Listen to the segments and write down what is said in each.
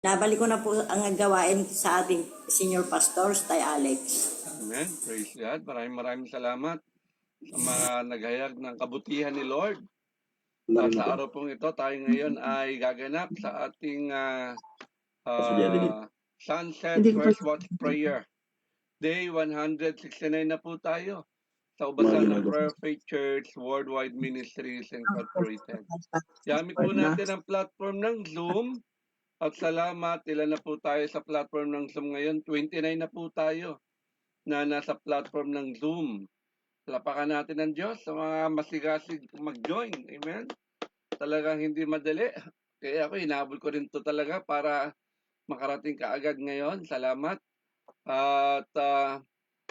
Nabalik ko na po ang gawain sa ating senior pastor, Tay Alex. Amen. Praise God. Maraming salamat sa mga naghayag ng kabutihan ni Lord. At sa araw pong ito, tayo ngayon ay gaganap sa ating Sunset First Watch Prayer. Day 169 na po tayo sa ubasan ng Prayer Faith Church Worldwide Ministries Incorporated. Gamit po natin ang platform ng Zoom. At salamat, ilan na po tayo sa platform ng Zoom ngayon? 29 na po tayo na nasa platform ng Zoom. Lapakan natin ng Diyos sa mga masigasig mag-join. Amen? Talagang hindi madali. Kaya ako, hinabol ko rin to talaga para makarating kaagad ngayon. Salamat. At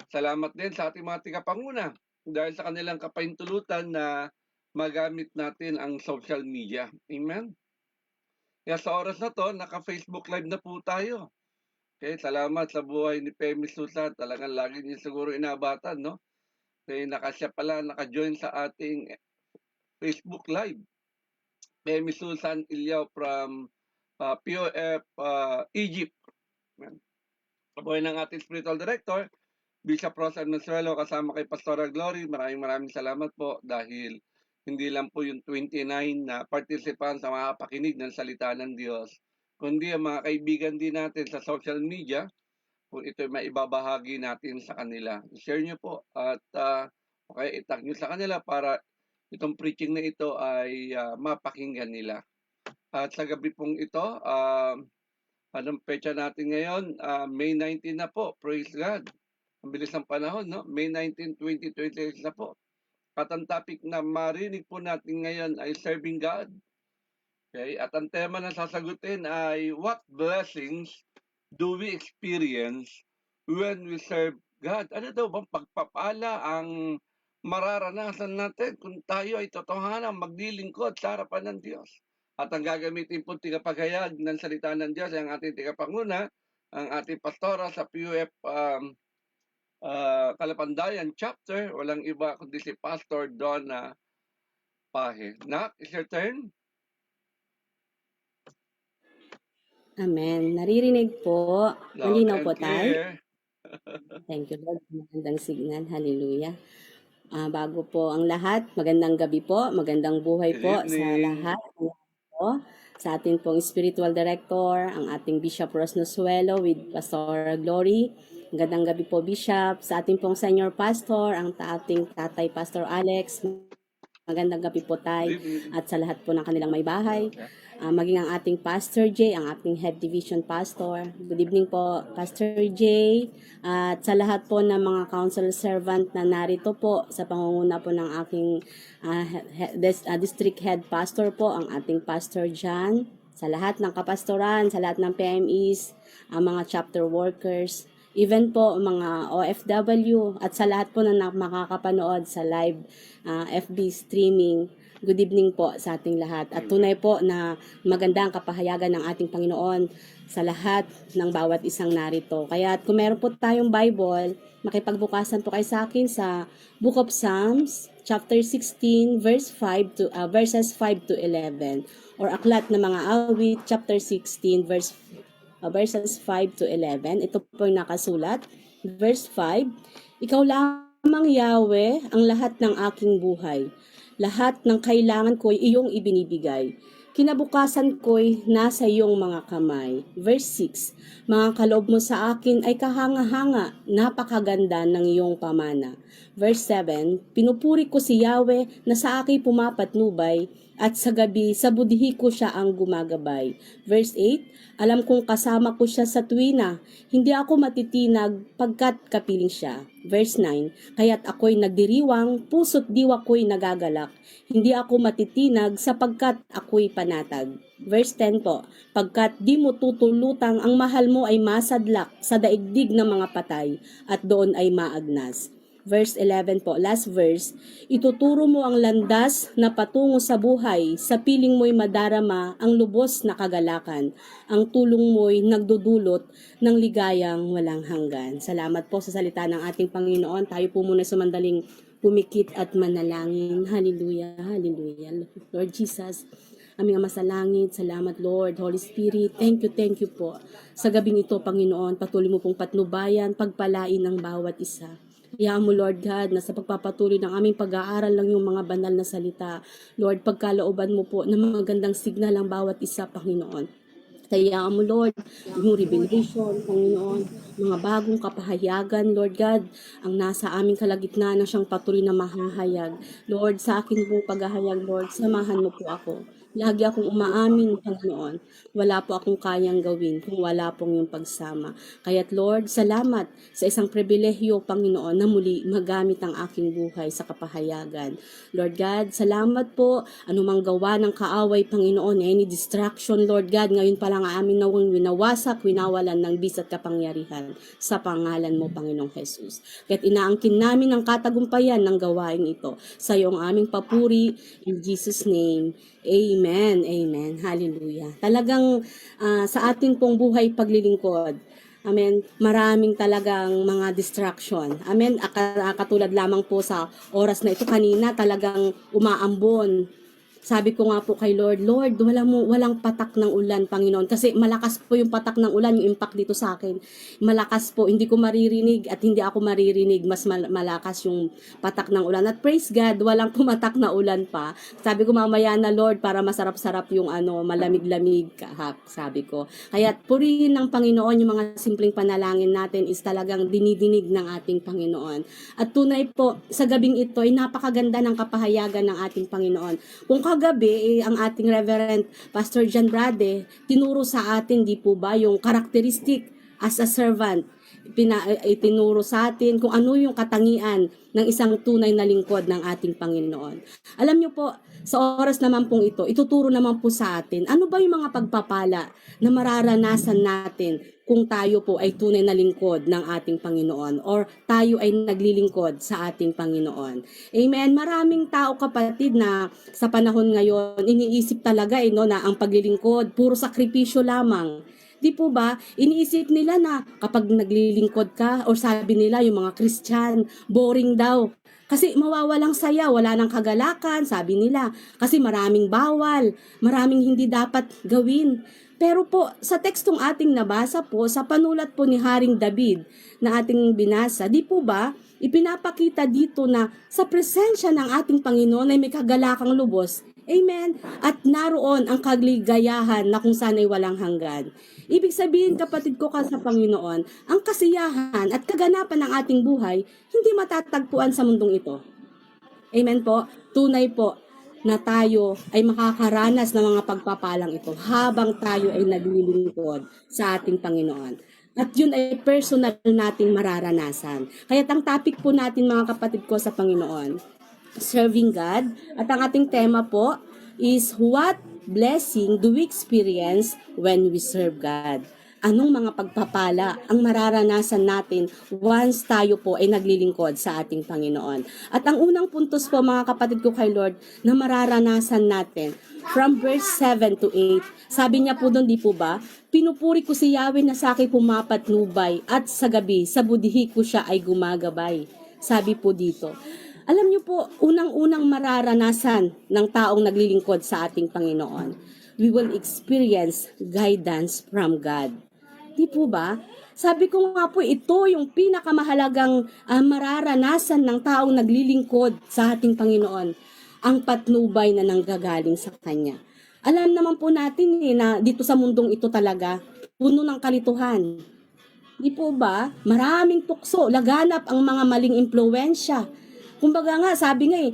salamat din sa ating mga tigapanguna dahil sa kanilang kapahintulutan na magamit natin ang social media. Amen? Kaya sa oras na to, naka-Facebook Live na po tayo. Okay, salamat sa buhay ni Pemi Susan. Talagang lagi niyo siguro inabatan, no? Okay, nakasya pala, naka-join sa ating Facebook Live. Pemi Susan Ilyaw from POF Egypt. Kabuhay ng ating spiritual director, Bishop Rosa Mansuelo, kasama kay Pastora Glory. Maraming salamat po dahil hindi lang po yung 29 na participants sa mga pakinig ng salita ng Diyos, kundi ang mga kaibigan din natin sa social media, kung ito maibabahagi natin sa kanila. Share nyo po at okay, itag nyo sa kanila para itong preaching na ito ay mapakinggan nila. At sa gabi pong ito, anong pecha natin ngayon? May 19 na po. Praise God. Ang bilis ng panahon, no? May 19, 2026 na po. At ang topic na marinig po natin ngayon ay Serving God. Okay? At ang tema na sasagutin ay what blessings do we experience when we serve God? Ano daw bang pagpapala ang mararanasan natin kung tayo ay totohanan maglilingkod sa harapan ng Diyos? At ang gagamitin po tigapaghayag ng salita ng Diyos ay ang ating tigapanguna, ang ating pastora sa PUF Kalapandayan chapter, walang iba kundi si Pastor Donna Pahe. Nak, is your turn? Amen. Naririnig po. Loud Malinaw and po, Tay. clear. Thank you, Lord. Magandang signal. Hallelujah. Bago po ang lahat, magandang gabi po, magandang buhay Good po sa evening. lahat. Po, sa ating pong spiritual director, ang ating Bishop Rosnosuelo with Pastor Glory. Magandang gabi po, Bishop. Sa ating pong senior pastor, ang ating tatay Pastor Alex. Magandang gabi po, Tay. Good evening. At sa lahat po ng kanilang may bahay. Okay. Maging ang ating Pastor J, ang ating Head Division Pastor. Good evening po, Pastor J. At sa lahat po ng mga council servant na narito po sa pangunguna po ng aking District Head Pastor po, ang ating Pastor John. Sa lahat ng kapastoran, sa lahat ng PMEs, ang mga chapter workers, even po mga OFW at sa lahat po na makakapanood sa live FB streaming. Good evening po sa ating lahat. At tunay po na maganda ang kapahayagan ng ating Panginoon sa lahat ng bawat isang narito. Kaya kung meron po tayong Bible, makipagbukasan po kayo sa akin sa Book of Psalms, chapter 16, verses 5 to 11. Or Aklat ng mga Awit, chapter 16, verses 5 to 11. Ito po yung nakasulat. Verse 5, Ikaw lamang, Yahweh, ang lahat ng aking buhay. Lahat ng kailangan ko'y iyong ibinibigay. Kinabukasan ko'y nasa iyong mga kamay. Verse 6, Mga kaloob mo sa akin ay kahanga-hanga, napakaganda ng iyong pamana. Verse 7, Pinupuri ko si Yahweh na sa akin pumapatnubay, at sa gabi sa budhi ko siya ang gumagabay. Verse 8, Alam kong kasama ko siya sa tuwina, hindi ako matitinag pagkat kapiling siya. Verse 9, Kaya't ako'y nagdiriwang, puso't diwa ko'y nagagalak, hindi ako matitinag sapagkat ako'y panatag. Verse 10 po, Pagkat di mo tutulutang ang mahal mo ay masadlak sa daigdig ng mga patay, at doon ay maagnas. Verse 11 po, last verse, Ituturo mo ang landas na patungo sa buhay, sa piling mo'y madarama ang lubos na kagalakan. Ang tulong mo'y nagdudulot ng ligayang walang hanggan. Salamat po sa salita ng ating Panginoon. Tayo po muna sumandaling pumikit at manalangin. Hallelujah, hallelujah. Lord Jesus, Aming Ama sa langit, salamat Lord, Holy Spirit, thank you po. Sa gabing ito, Panginoon, patuloy mo pong patnubayan, pagpalain ng bawat isa. Hayaan mo, Lord God, na sa pagpapatuloy ng aming pag-aaral lang yung mga banal na salita. Lord, pagkalooban mo po na magandang signal ang bawat isa, Panginoon. Hayaan mo, Lord, yung revelation, Panginoon, mga bagong kapahayagan, Lord God, ang nasa aming kalagitnaan na siyang patuloy na mahahayag. Lord, sa akin po paghahayag, Lord, samahan mo po ako. Lagi akong umaamin, Panginoon. Wala po akong kayang gawin kung wala pong yung pagsama. Kaya't Lord, salamat sa isang pribilehyo, Panginoon, na muli magamit ang aking buhay sa kapahayagan. Lord God, salamat po. Anumang gawa ng kaaway, Panginoon, any distraction, Lord God, ngayon pa lang amin nawang winawasak, winawalan ng bis at kapangyarihan sa pangalan mo, Panginoong Jesus. Kaya't inaangkin namin ang katagumpayan ng gawain ito. Sa iyo ang aming papuri, in Jesus' name. Amen. Amen. Hallelujah. Talagang sa atin pong buhay paglilingkod, amen, maraming talagang mga distraction. Amen. Katulad lamang po sa oras na ito kanina, talagang umaambon. Sabi ko nga po kay Lord, Lord, walang patak ng ulan, Panginoon. Kasi malakas po yung patak ng ulan, yung impact dito sa akin. Malakas po, hindi ko maririnig at hindi ako maririnig. Mas malakas yung patak ng ulan. At praise God, walang pumatak na ulan pa. Sabi ko mamaya na, Lord, para masarap-sarap yung malamig-lamig, sabi ko. Kaya purihin ng Panginoon yung mga simpleng panalangin natin is talagang dinidinig ng ating Panginoon. At tunay po, sa gabing ito ay napakaganda ng kapahayagan ng ating Panginoon. Kung kagabi, ang ating Reverend Pastor John Brade, tinuro sa atin, di po ba, yung characteristic as a servant. Itinuro sa atin kung ano yung katangian ng isang tunay na lingkod ng ating Panginoon. Alam niyo po, sa oras naman pong ito, ituturo naman po sa atin, ano ba yung mga pagpapala na mararanasan natin kung tayo po ay tunay na lingkod ng ating Panginoon or tayo ay naglilingkod sa ating Panginoon. Amen. Maraming tao, kapatid, na sa panahon ngayon, iniisip talaga na ang paglilingkod, puro sakripisyo lamang. Di po ba? Iniisip nila na kapag naglilingkod ka, o sabi nila yung mga Christian, boring daw. Kasi mawawalang saya, wala nang kagalakan, sabi nila. Kasi maraming bawal, maraming hindi dapat gawin. Pero po, sa tekstong ating nabasa po, sa panulat po ni Haring David na ating binasa, di po ba, ipinapakita dito na sa presensya ng ating Panginoon ay may kagalakang lubos. Amen. At naroon ang kaligayahan na kung saan ay walang hanggan. Ibig sabihin, kapatid ko ka sa Panginoon, ang kasiyahan at kaganapan ng ating buhay, hindi matatagpuan sa mundong ito. Amen po. Tunay po na tayo ay makakaranas ng mga pagpapalang ito habang tayo ay naglilingkod sa ating Panginoon. At yun ay personal nating mararanasan. Kaya ang topic po natin, mga kapatid ko sa Panginoon, serving God. At ang ating tema po is, what blessing do we experience when we serve God? Anong mga pagpapala ang mararanasan natin once tayo po ay naglilingkod sa ating Panginoon? At ang unang puntos po, mga kapatid ko kay Lord, na mararanasan natin, from verse 7 to 8, sabi niya po doon, di po ba, pinupuri ko si Yahweh na sa akin pumapatnubay at sa gabi, sa budhi ko siya ay gumagabay. Sabi po dito. Alam niyo po, unang-unang mararanasan ng taong naglilingkod sa ating Panginoon, we will experience guidance from God. Di po ba? Sabi ko nga po, ito yung pinakamahalagang mararanasan ng taong naglilingkod sa ating Panginoon, ang patnubay na nanggagaling sa Kanya. Alam naman po natin na dito sa mundong ito talaga, puno ng kalituhan. Di po ba? Maraming tukso, laganap ang mga maling impluwensya. Kumbaga nga, sabi nga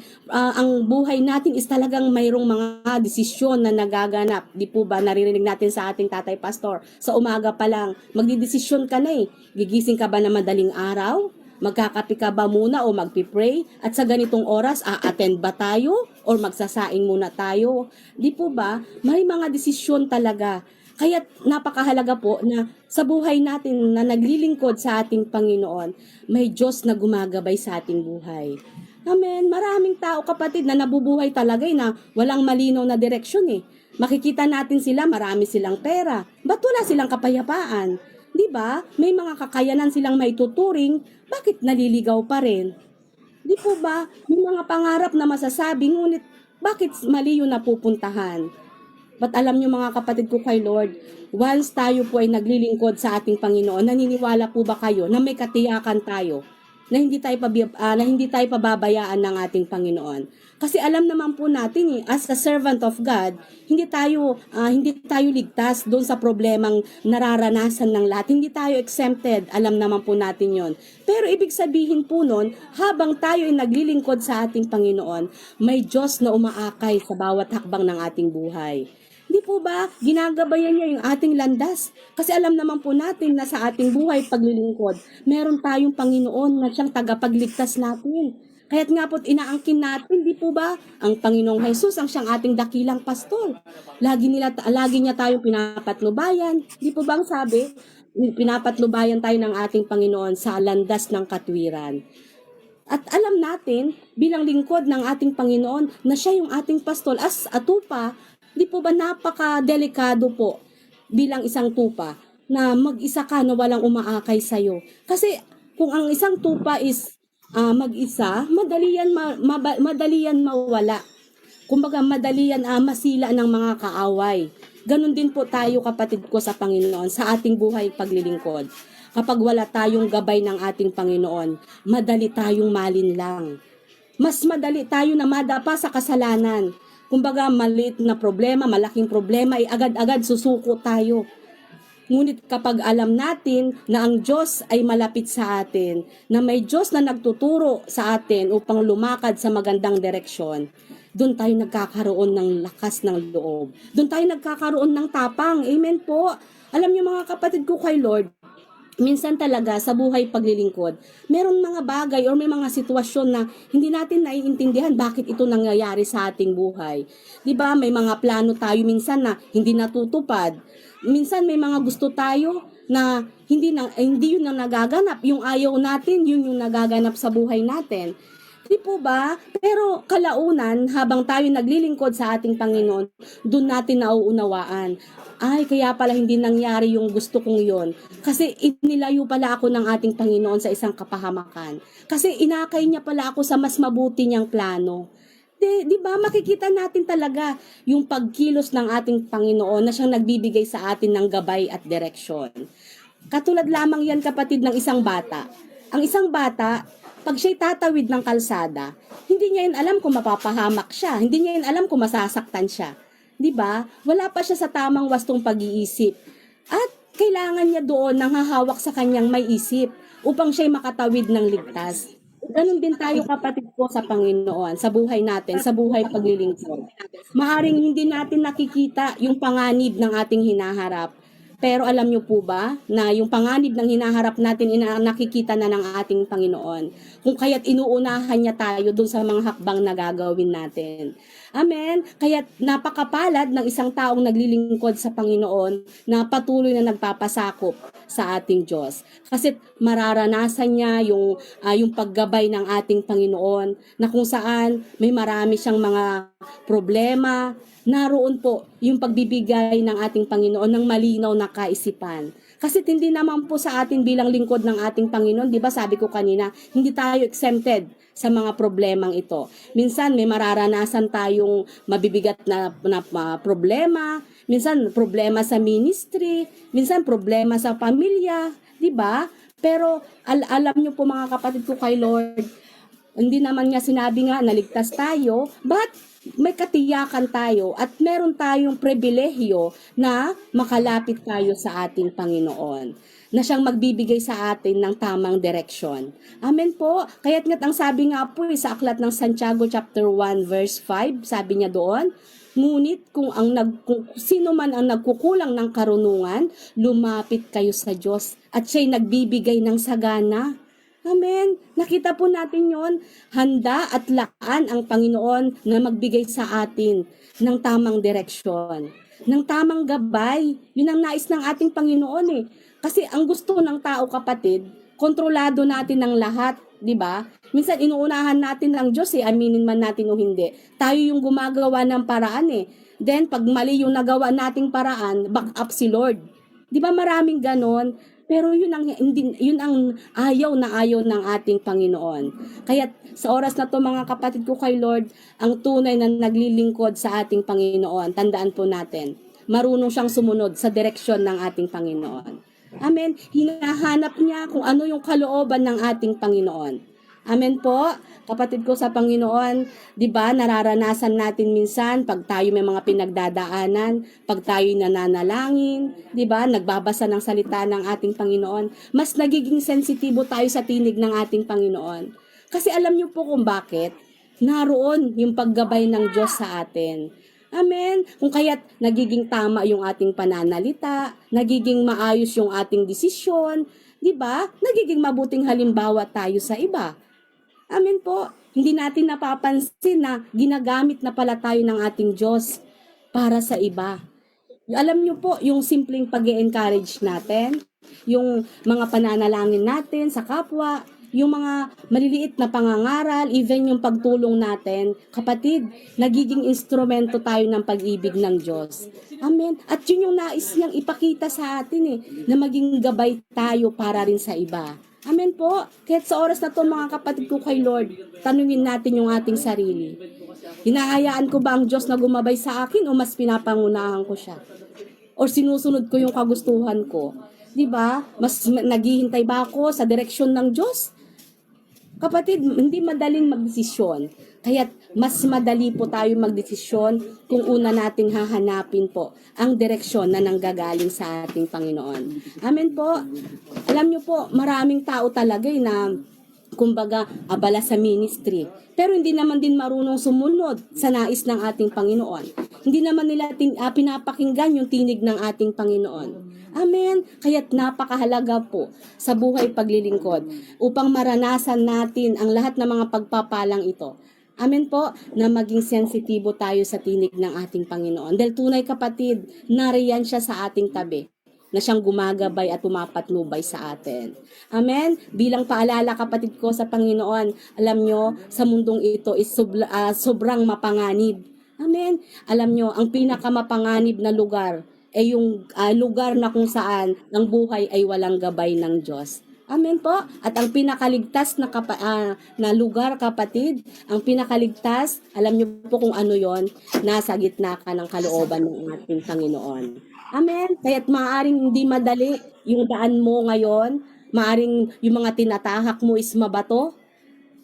ang buhay natin is talagang mayroong mga desisyon na nagaganap. Di po ba, naririnig natin sa ating tatay pastor, sa umaga pa lang, magdidesisyon ka na Gigising ka ba na madaling araw? Magkakape ka ba muna o magpipray? At sa ganitong oras, a-attend ba tayo? Or magsasaing muna tayo? Di po ba, may mga desisyon talaga. Kaya napakahalaga po na sa buhay natin na naglilingkod sa ating Panginoon, may Diyos na gumagabay sa ating buhay. Amen. Maraming tao, kapatid, na nabubuhay talaga na walang malinaw na direksyon Makikita natin sila, marami silang pera. Ba't wala silang kapayapaan? Di ba? May mga kakayanan silang maituturing, bakit naliligaw pa rin? Di po ba? May mga pangarap na masasabi, ngunit bakit mali yung napupuntahan? But alam nyo mga kapatid ko kay Lord, once tayo po ay naglilingkod sa ating Panginoon, naniniwala po ba kayo na may katiyakan tayo na hindi tayo pababayaan ng ating Panginoon? Kasi alam naman po natin as a servant of God, hindi tayo ligtas doon sa problemang nararanasan ng lahat. Hindi tayo exempted. Alam naman po natin 'yon. Pero ibig sabihin po noon, habang tayo ay naglilingkod sa ating Panginoon, may Diyos na umaakay sa bawat hakbang ng ating buhay. Hindi po ba ginagabayan niya yung ating landas? Kasi alam naman po natin na sa ating buhay paglilingkod, meron tayong Panginoon na siyang tagapagligtas natin. Kaya't nga po't inaangkin natin, di po ba? Ang Panginoong Jesus ang siyang ating dakilang pastor. Lagi niya tayong pinapatnubayan. Di po ba ang sabi? Pinapatnubayan tayo ng ating Panginoon sa landas ng katwiran. At alam natin, bilang lingkod ng ating Panginoon, na siya yung ating pastol as a tupa, di po ba napaka-delikado po bilang isang tupa na mag-isa ka na walang umaakay sa'yo. Kasi kung ang isang tupa is mag-isa, madali yan mawala. Kumbaga madali yan masila ng mga kaaway. Ganon din po tayo kapatid ko sa Panginoon sa ating buhay paglilingkod. Kapag wala tayong gabay ng ating Panginoon, madali tayong malinlang. Mas madali tayo na madapa sa kasalanan. Kumbaga, maliit na problema, malaking problema, agad-agad susuko tayo. Ngunit kapag alam natin na ang Diyos ay malapit sa atin, na may Diyos na nagtuturo sa atin upang lumakad sa magandang direksyon, doon tayo nagkakaroon ng lakas ng loob. Doon tayo nagkakaroon ng tapang. Amen po. Alam niyo mga kapatid ko kay Lord, minsan talaga sa buhay paglilingkod, meron mga bagay or may mga sitwasyon na hindi natin naiintindihan bakit ito nangyayari sa ating buhay. 'Di ba? May mga plano tayo minsan na hindi natutupad. Minsan may mga gusto tayo na hindi yun ang nagaganap. Yung ayaw natin, yun yung nagaganap sa buhay natin. Di po ba? Pero kalaunan, habang tayo naglilingkod sa ating Panginoon, doon natin nauunawaan. Ay, kaya pala hindi nangyari yung gusto kong yon. Kasi inilayo pala ako ng ating Panginoon sa isang kapahamakan. Kasi inakay niya pala ako sa mas mabuti niyang plano. Di ba? Makikita natin talaga yung pagkilos ng ating Panginoon na siyang nagbibigay sa atin ng gabay at direksyon. Katulad lamang yan kapatid ng isang bata. Ang isang bata, pag siya'y tatawid ng kalsada, hindi niya yun alam kung mapapahamak siya. Hindi niya yun alam kung masasaktan siya. Di ba? Wala pa siya sa tamang wastong pag-iisip. At kailangan niya doon ng hahawak sa kanyang may isip upang siya'y makatawid ng ligtas. Ganun din tayo kapatid ko sa Panginoon, sa buhay natin, sa buhay paglilingkod. Maaring hindi natin nakikita yung panganib ng ating hinaharap. Pero alam niyo po ba na yung panganib ng hinaharap natin nakikita na ng ating Panginoon. Kung kaya't inuunahan niya tayo dun sa mga hakbang na gagawin natin. Amen? Kaya't napakapalad ng isang taong naglilingkod sa Panginoon na patuloy na nagpapasakop sa ating Diyos. Kasi mararanasan niya yung paggabay ng ating Panginoon na kung saan may marami siyang mga problema. Naroon po yung pagbibigay ng ating Panginoon ng malinaw na kaisipan. Kasi hindi naman po sa atin bilang lingkod ng ating Panginoon, di ba sabi ko kanina, hindi tayo exempted sa mga problemang ito. Minsan may mararanasan tayong mabibigat na problema, minsan problema sa ministry, minsan problema sa pamilya, di ba? Pero alam niyo po mga kapatid ko kay Lord, hindi naman nga sinabi nga naligtas tayo, but may katiyakan tayo at meron tayong pribilehyo na makalapit tayo sa ating Panginoon na siyang magbibigay sa atin ng tamang direksyon. Amen po. Kaya't nga't ang sabi nga po sa aklat ng Santiago chapter 1 verse 5, sabi niya doon, ngunit kung sino man ang nagkukulang ng karunungan, lumapit kayo sa Diyos at siya'y nagbibigay ng sagana. Amen. Nakita po natin yon. Handa at laan ang Panginoon na magbigay sa atin ng tamang direksyon, ng tamang gabay. Yun ang nais ng ating Panginoon eh. Kasi ang gusto ng tao kapatid, kontrolado natin ng lahat, di ba? Minsan inuunahan natin ng Diyos eh, aminin man natin o hindi. Tayo yung gumagawa ng paraan eh. Then pag mali yung nagawa nating paraan, back up si Lord. Di ba maraming ganon? Pero yun ang ayaw na ayaw ng ating Panginoon. Kaya sa oras na to mga kapatid ko kay Lord, ang tunay na naglilingkod sa ating Panginoon, tandaan po natin, marunong siyang sumunod sa direksyon ng ating Panginoon. Amen. Hinahanap niya kung ano yung kalooban ng ating Panginoon. Amen po. Kapatid ko sa Panginoon, 'di ba? Nararanasan natin minsan pag tayo may mga pinagdadaanan, pag tayo nananalangin, 'di ba? Nagbabasa ng salita ng ating Panginoon, mas nagiging sensitibo tayo sa tinig ng ating Panginoon. Kasi alam niyo po kung bakit? Naroon yung paggabay ng Diyos sa atin. Amen. Kung kaya't nagiging tama yung ating pananalita, nagiging maayos yung ating desisyon, 'di ba? Nagiging mabuting halimbawa tayo sa iba. Amen po. Hindi natin napapansin na ginagamit na pala tayo ng ating Diyos para sa iba. Alam niyo po, yung simpleng pag-encourage natin, yung mga pananalangin natin sa kapwa, yung mga maliliit na pangangaral, even yung pagtulong natin, kapatid, nagiging instrumento tayo ng pag-ibig ng Diyos. Amen. At yun yung nais niyang ipakita sa atin na maging gabay tayo para rin sa iba. Amen po. Kahit sa oras na to mga kapatid ko kay Lord, tanungin natin yung ating sarili. Hinahayaan ko ba ang Diyos na gumabay sa akin o mas pinapangunahan ko siya? O sinusunod ko yung kagustuhan ko? 'Di ba? Mas naghihintay ba ako sa direksyon ng Diyos? Kapatid, hindi madaling magdesisyon. Kaya mas madali po tayo magdesisyon kung una nating hahanapin po ang direksyon na nanggagaling sa ating Panginoon. Amen po. Alam niyo po, maraming tao talaga na kumbaga abala sa ministry. Pero hindi naman din marunong sumunod sa nais ng ating Panginoon. Hindi naman nila pinapakinggan yung tinig ng ating Panginoon. Amen. Kaya't napakahalaga po sa buhay paglilingkod upang maranasan natin ang lahat ng mga pagpapalang ito. Amen po, na maging sensitibo tayo sa tinig ng ating Panginoon. Dahil tunay kapatid, nariyan siya sa ating tabi na siyang gumagabay at pumapatnubay sa atin. Amen? Bilang paalala kapatid ko sa Panginoon, alam nyo, sa mundong ito is sobrang mapanganib. Amen? Alam nyo, ang pinakamapanganib na lugar ay yung lugar na kung saan ang buhay ay walang gabay ng Diyos. Amen po. At ang pinakaligtas na lugar, kapatid, ang pinakaligtas, alam niyo po kung ano yon, nasa gitna ka ng kalooban ng ating Panginoon. Amen. Kaya't maaaring hindi madali yung daan mo ngayon, maaaring yung mga tinatahak mo is mabato,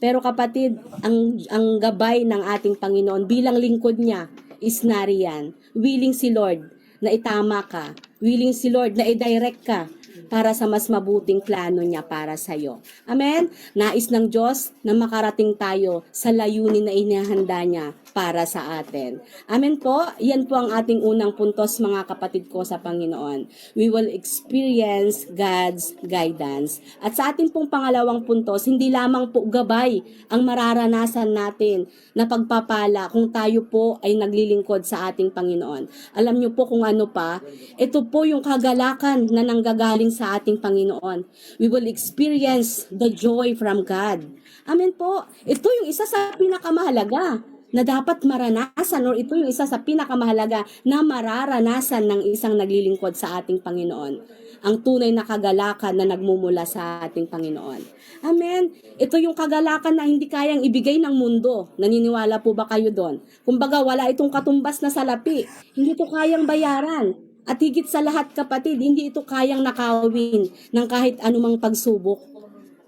pero kapatid, ang gabay ng ating Panginoon bilang lingkod niya is nariyan. Willing si Lord na itama ka. Willing si Lord na i-direct ka para sa mas mabuting plano niya para sa iyo. Amen? Nais ng Diyos na makarating tayo sa layunin na inihanda niya para sa atin. Amen po? Yan po ang ating unang puntos mga kapatid ko sa Panginoon. We will experience God's guidance. At sa ating pong pangalawang puntos, hindi lamang po gabay ang mararanasan natin na pagpapala kung tayo po ay naglilingkod sa ating Panginoon. Alam niyo po kung ano pa, ito po yung kagalakan na nanggagaling sa ating Panginoon. We will experience the joy from God. Amen po. Ito yung isa sa pinakamahalaga na dapat maranasan, or ito yung isa sa pinakamahalaga na mararanasan ng isang naglilingkod sa ating Panginoon. Ang tunay na kagalakan na nagmumula sa ating Panginoon. Amen. Ito yung kagalakan na hindi kayang ibigay ng mundo. Naniniwala po ba kayo doon? Kumbaga wala itong katumbas na salapi. Hindi ito kayang bayaran. At higit sa lahat kapatid, hindi ito kayang nakawin ng kahit anumang pagsubok.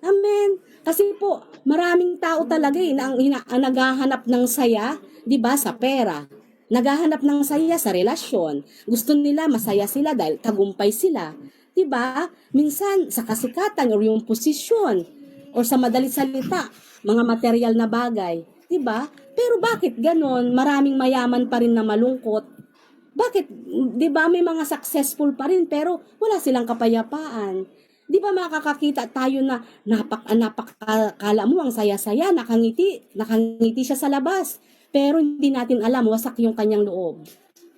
Amen. Kasi po, maraming tao talaga na ang naghahanap ng saya, 'di ba, sa pera. Naghahanap ng saya sa relasyon. Gusto nila masaya sila dahil tagumpay sila. 'Di ba? Minsan sa kasikatan or yung posisyon or sa madalit salita, mga material na bagay, 'di ba? Pero bakit ganon? Maraming mayaman pa rin na malungkot. Bakit? 'Di ba may mga successful pa rin pero wala silang kapayapaan? Di ba makakakita tayo na napakakala mo ang saya-saya, nakangiti siya sa labas. Pero hindi natin alam, wasak yung kanyang loob.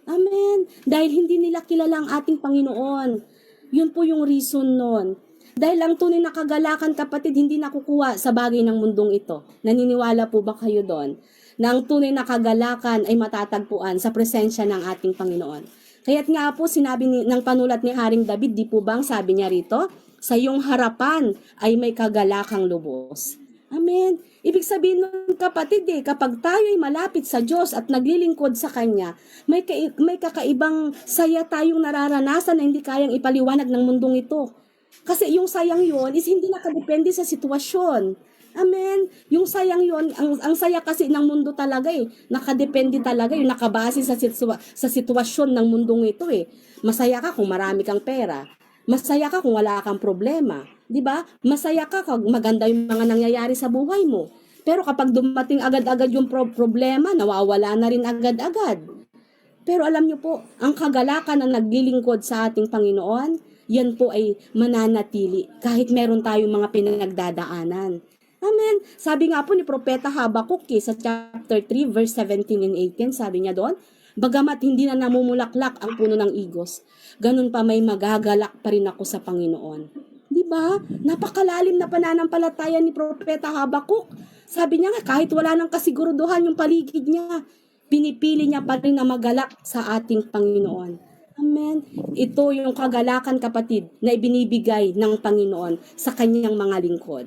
Amen. Dahil hindi nila kilala ang ating Panginoon. Yun po yung reason nun. Dahil ang tunay na kagalakan, kapatid, hindi nakukuha sa bagay ng mundong ito. Naniniwala po ba kayo doon? Na ang tunay na kagalakan ay matatagpuan sa presensya ng ating Panginoon. Kaya't nga po sinabi ng panulat ni Haring David, di po bang sabi niya rito, sa iyong harapan ay may kagalakang lubos. Amen. Ibig sabihin nun kapatid kapag tayo ay malapit sa Diyos at naglilingkod sa Kanya, may kakaibang saya tayong nararanasan na hindi kayang ipaliwanag ng mundong ito. Kasi yung sayang yon is hindi nakadepende sa sitwasyon. Amen. Yung sayang yon, ang saya kasi ng mundo talaga nakadepende talaga yung nakabase sa sitwasyon ng mundong ito Masaya ka kung marami kang pera. Masaya ka kung wala kang problema. 'Di ba? Masaya ka kung maganda yung mga nangyayari sa buhay mo. Pero kapag dumating agad-agad yung problema, nawawala na rin agad-agad. Pero alam niyo po, ang kagalakan ng naglilingkod sa ating Panginoon, yan po ay mananatili kahit meron tayong mga pinagdadaanan. Amen. Sabi nga po ni Propeta Habakuk sa chapter 3 verse 17 and 18, sabi niya doon, bagamat hindi na namumulaklak ang puno ng igos, ganun pa may magagalak pa rin ako sa Panginoon. Di ba? Napakalalim na pananampalataya ni Propeta Habakuk. Sabi niya nga, kahit wala nang kasiguruduhan yung paligid niya, pinipili niya pa rin na magalak sa ating Panginoon. Amen. Ito yung kagalakan kapatid na ibinibigay ng Panginoon sa kanyang mga lingkod.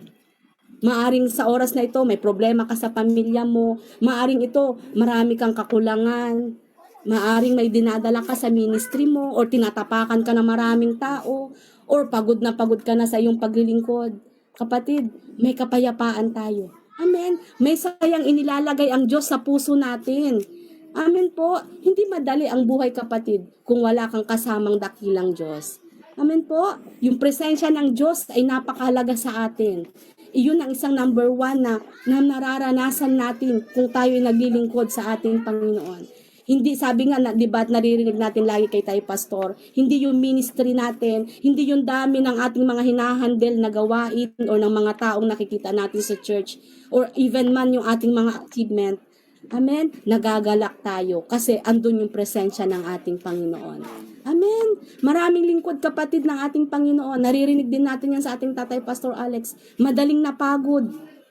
Maaring sa oras na ito, may problema ka sa pamilya mo. Maaring ito, marami kang kakulangan. Maaring may dinadala ka sa ministry mo or tinatapakan ka ng maraming tao or pagod ka na sa iyong paglilingkod. Kapatid, may kapayapaan tayo. Amen. May sayang inilalagay ang Diyos sa puso natin. Amen po. Hindi madali ang buhay kapatid kung wala kang kasamang dakilang Diyos. Amen po. Yung presensya ng Diyos ay napakahalaga sa atin. Iyon ang isang number 1 na nararanasan natin kung tayo ay naglilingkod sa ating Panginoon. Hindi, sabi nga, di ba, naririnig natin lagi kay tayo pastor, hindi yung ministry natin, hindi yung dami ng ating mga hinahandle na gawain o ng mga taong nakikita natin sa church, or even man yung ating mga achievement. Amen? Nagagalak tayo kasi andun yung presensya ng ating Panginoon. Amen. Maraming lingkod kapatid ng ating Panginoon. Naririnig din natin yan sa ating tatay Pastor Alex. Madaling napagod.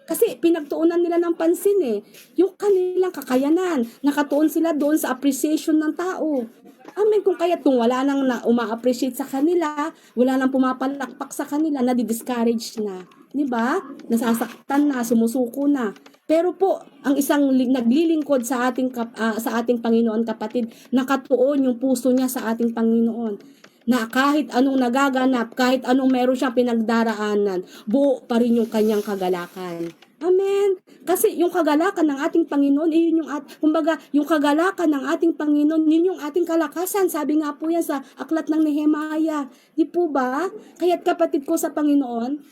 Kasi pinagtuunan nila ng pansin yung kanilang kakayanan. Nakatuon sila doon sa appreciation ng tao. Amen. Kung wala nang uma-appreciate sa kanila, wala nang pumapalakpak sa kanila, nadi-discourage na. Diba? Nasasaktan na, sumusuko na. Pero po, ang isang naglilingkod sa ating Panginoon kapatid, nakatuon yung puso niya sa ating Panginoon. Na kahit anong nagaganap, kahit anong meron siyang pinagdaraanan, buo pa rin yung kanyang kagalakan. Amen. Kasi yung kagalakan ng ating Panginoon, yung kagalakan ng ating Panginoon, yun yung ating kalakasan. Sabi nga po yan sa aklat ng Nehemiah. Di po ba? Kaya't kapatid ko sa Panginoon,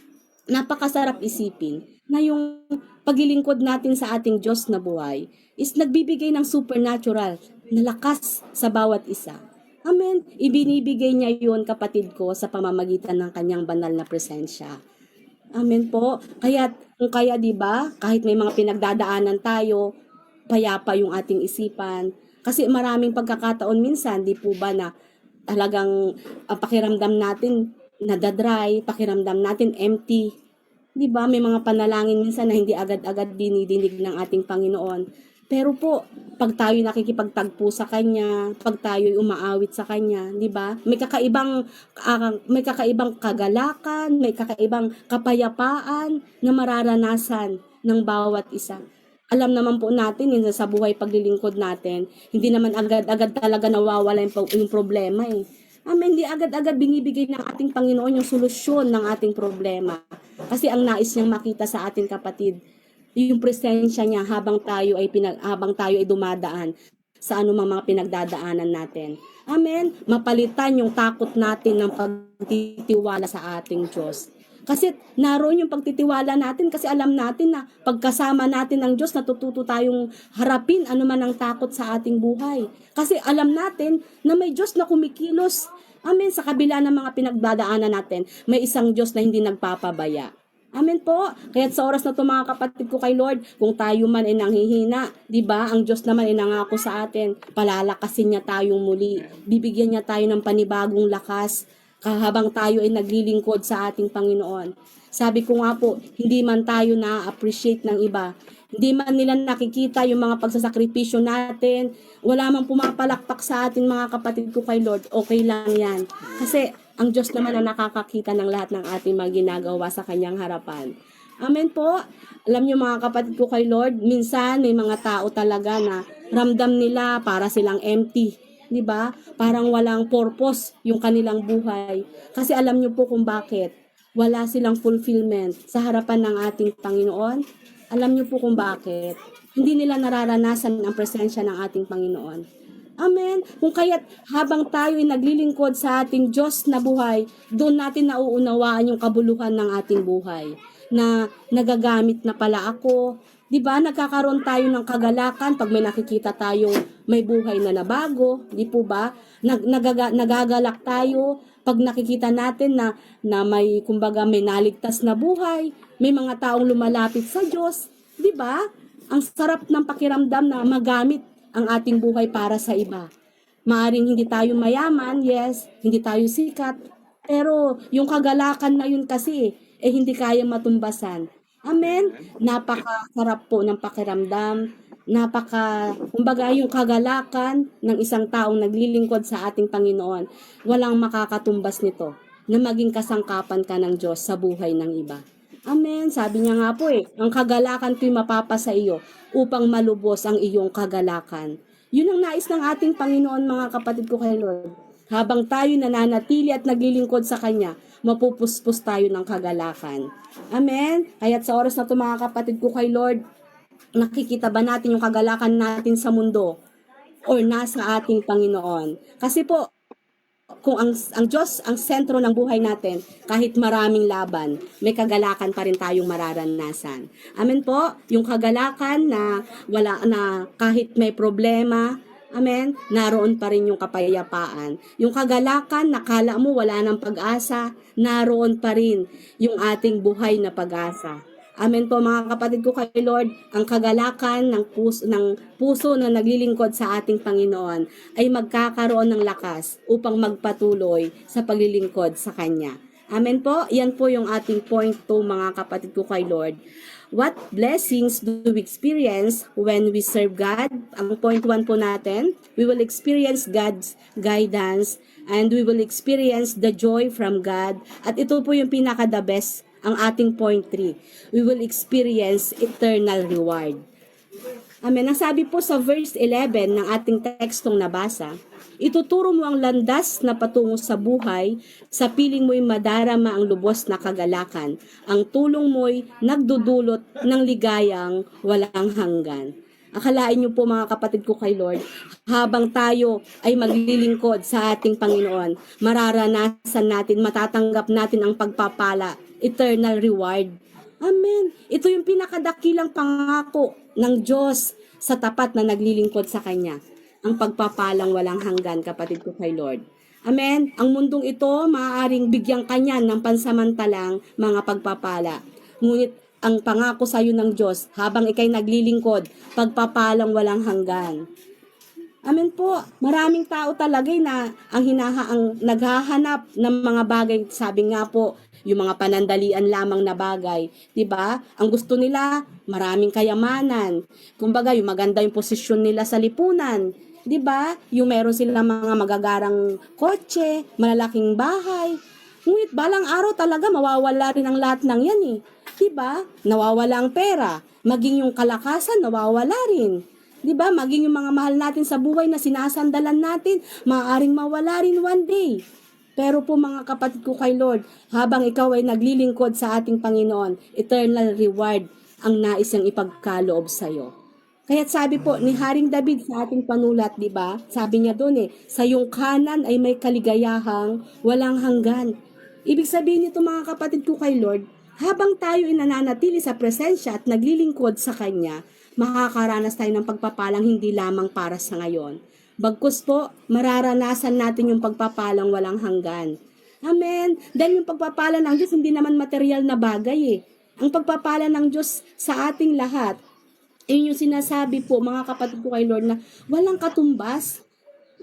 napakasarap isipin na yung paglilingkod natin sa ating Diyos na buhay is nagbibigay ng supernatural na lakas sa bawat isa. Amen. Ibinibigay niya yun, kapatid ko, sa pamamagitan ng kanyang banal na presensya. Amen po. Kaya di ba, kahit may mga pinagdadaanan tayo, payapa yung ating isipan. Kasi maraming pagkakataon minsan, di po ba, na talagang pakiramdam natin nadadry, pakiramdam natin empty. Di ba, may mga panalangin minsan na hindi agad-agad dinidinig ng ating Panginoon. Pero po, pag tayo nakikipagtagpo sa Kanya, pag tayo umaawit sa Kanya, di ba? May kakaibang kagalakan, may kakaibang kapayapaan na mararanasan ng bawat isa. Alam naman po natin sa buhay paglilingkod natin, hindi naman agad-agad talaga nawawala yung problema Amen. Di agad-agad binibigay ng ating Panginoon yung solusyon ng ating problema. Kasi ang nais niyang makita sa ating kapatid, yung presensya niya habang tayo ay dumadaan sa anumang mga pinagdadaanan natin. Amen. Mapalitan yung takot natin ng pagtitiwala sa ating Diyos. Kasi naroon yung pagtitiwala natin kasi alam natin na pagkasama natin ng Diyos, natututo tayong harapin anuman ang takot sa ating buhay. Kasi alam natin na may Diyos na kumikilos. Amen. Sa kabila ng mga pinagdadaanan natin, may isang Diyos na hindi nagpapabaya. Amen po. Kaya sa oras na ito mga kapatid ko kay Lord, kung tayo man ay nanghihina, di ba? Ang Diyos naman ay nangako sa atin, palalakasin niya tayong muli. Bibigyan niya tayo ng panibagong lakas habang tayo ay naglilingkod sa ating Panginoon. Sabi ko nga po, hindi man tayo na-appreciate ng iba, Hindi man nila nakikita yung mga pagsasakripisyo natin. Wala mang pumapalakpak sa atin mga kapatid ko kay Lord. Okay lang yan. Kasi ang Diyos naman ang nakakakita ng lahat ng ating mga ginagawa sa kanyang harapan. Amen po. Alam niyo mga kapatid ko kay Lord, minsan may mga tao talaga na ramdam nila para silang empty. 'Di ba? Parang walang purpose yung kanilang buhay. Kasi alam niyo po kung bakit. Wala silang fulfillment sa harapan ng ating Panginoon. Alam niyo po kung bakit. Hindi nila nararanasan ang presensya ng ating Panginoon. Amen. Kung kaya't habang tayo ay naglilingkod sa ating Diyos na buhay, doon natin nauunawaan yung kabuluhan ng ating buhay. Na nagagamit na pala ako. 'Di ba? Nagkakaroon tayo ng kagalakan pag may nakikita tayo may buhay na nabago, 'di po ba? Nagagalak tayo pag nakikita natin na may kumbaga may naligtas na buhay, may mga taong lumalapit sa Diyos, 'di ba? Ang sarap ng pakiramdam na magamit ang ating buhay para sa iba. Maaring hindi tayo mayaman, yes, hindi tayo sikat, pero yung kagalakan na yun kasi hindi kayang matumbasan. Amen. Napakasarap po ng pakiramdam. Kumbaga yung kagalakan ng isang taong naglilingkod sa ating Panginoon, walang makakatumbas nito na maging kasangkapan ka ng Diyos sa buhay ng iba. Amen. Sabi niya nga po ang kagalakan ko'y mapapasa iyo upang malubos ang iyong kagalakan. Yun ang nais ng ating Panginoon mga kapatid ko kay Lord. Habang tayo nananatili at naglilingkod sa Kanya, mapupuspos tayo ng kagalakan. Amen. Kaya't sa oras na ito mga kapatid ko kay Lord, nakikita ba natin yung kagalakan natin sa mundo or nasa ating Panginoon? Kasi po, kung ang Diyos ang sentro ng buhay natin, kahit maraming laban, may kagalakan pa rin tayong mararanasan. Amen po, yung kagalakan na kahit may problema, amen, naroon pa rin yung kapayapaan. Yung kagalakan, nakala mo wala ng pag-asa, naroon pa rin yung ating buhay na pag-asa. Amen po mga kapatid ko kay Lord, ang kagalakan ng puso na naglilingkod sa ating Panginoon ay magkakaroon ng lakas upang magpatuloy sa paglilingkod sa Kanya. Amen po, yan po yung ating point 2 mga kapatid ko kay Lord. What blessings do we experience when we serve God? Ang point 1 po natin, we will experience God's guidance and we will experience the joy from God. At ito po yung pinaka-the best, ang ating point 3. We will experience eternal reward. Amen. Ang sabi po sa verse 11 ng ating tekstong nabasa, ituturo mo ang landas na patungo sa buhay, sa piling mo'y madarama ang lubos na kagalakan. Ang tulong mo'y nagdudulot ng ligayang walang hanggan. Akalain niyo po mga kapatid ko kay Lord, habang tayo ay maglilingkod sa ating Panginoon, mararanasan natin, matatanggap natin ang pagpapala, eternal reward. Amen. Ito yung pinakadakilang pangako ng Diyos sa tapat na naglilingkod sa Kanya. Ang pagpapalang walang hanggan, kapatid ko kay Lord. Amen. Ang mundong ito, maaaring bigyan Kanya ng pansamantalang mga pagpapala. Ngunit ang pangako sa iyo ng Diyos, habang ikay naglilingkod, pagpapalang walang hanggan. Amen po. Maraming tao talaga na ang naghahanap ng mga bagay, sabi nga po, yung mga panandalian lamang na bagay, 'di ba? Ang gusto nila, maraming kayamanan. Kumbaga, yung maganda yung posisyon nila sa lipunan, 'di ba? Yung meron silang mga magagarang kotse, malalaking bahay. Ngunit balang araw talaga mawawala rin ang lahat ng 'yan eh. 'Di ba? Nawawala ang pera, maging yung kalakasan nawawala rin. 'Di ba? Maging yung mga mahal natin sa buhay na sinasandalan natin, maaaring mawala rin one day. Pero po mga kapatid ko kay Lord, habang ikaw ay naglilingkod sa ating Panginoon, eternal reward ang nais niyang ipagkaloob sa iyo. Kaya't sabi po ni Haring David sa ating panulat, 'di ba? Sabi niya doon sa iyong kanan ay may kaligayahang walang hanggan. Ibig sabihin nito mga kapatid ko kay Lord, habang tayo ay nananatili sa presensya at naglilingkod sa Kanya, makakaranas tayo ng pagpapalang hindi lamang para sa ngayon. Bagkus po, mararanasan natin yung pagpapalang walang hanggan. Amen. Dahil yung pagpapala ng Diyos, hindi naman material na bagay eh. Ang pagpapala ng Diyos sa ating lahat, yun yung sinasabi po mga kapatid ko kay Lord na walang katumbas.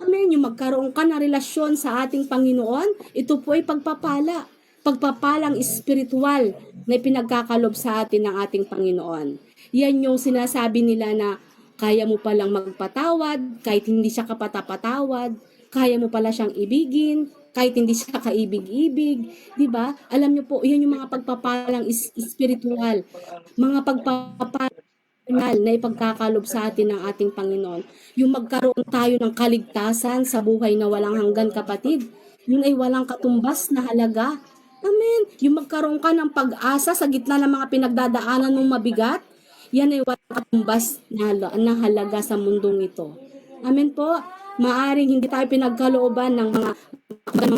Amen. Yung magkaroon ka ng relasyon sa ating Panginoon, ito po ay pagpapala. pagpapalang espiritual na pinagkakalob sa atin ng ating Panginoon. Yan yung sinasabi nila na kaya mo palang magpatawad kahit hindi siya kapatapatawad, kaya mo pala siyang ibigin kahit hindi siya kaibig-ibig, 'di ba? Alam niyo po, 'yan yung mga pagpapalang espiritual, mga pagpapalang na ipagkakalob sa atin ng ating Panginoon. Yung magkaroon tayo ng kaligtasan sa buhay na walang hanggan, kapatid. Yun ay walang katumbas na halaga. Amen. Yung magkaroon ka ng pag-asa sa gitna ng mga pinagdadaanan mong mabigat, yan ay walang katumbas na halaga sa mundong ito. Amen po. Maaring hindi tayo pinagkalooban ng mga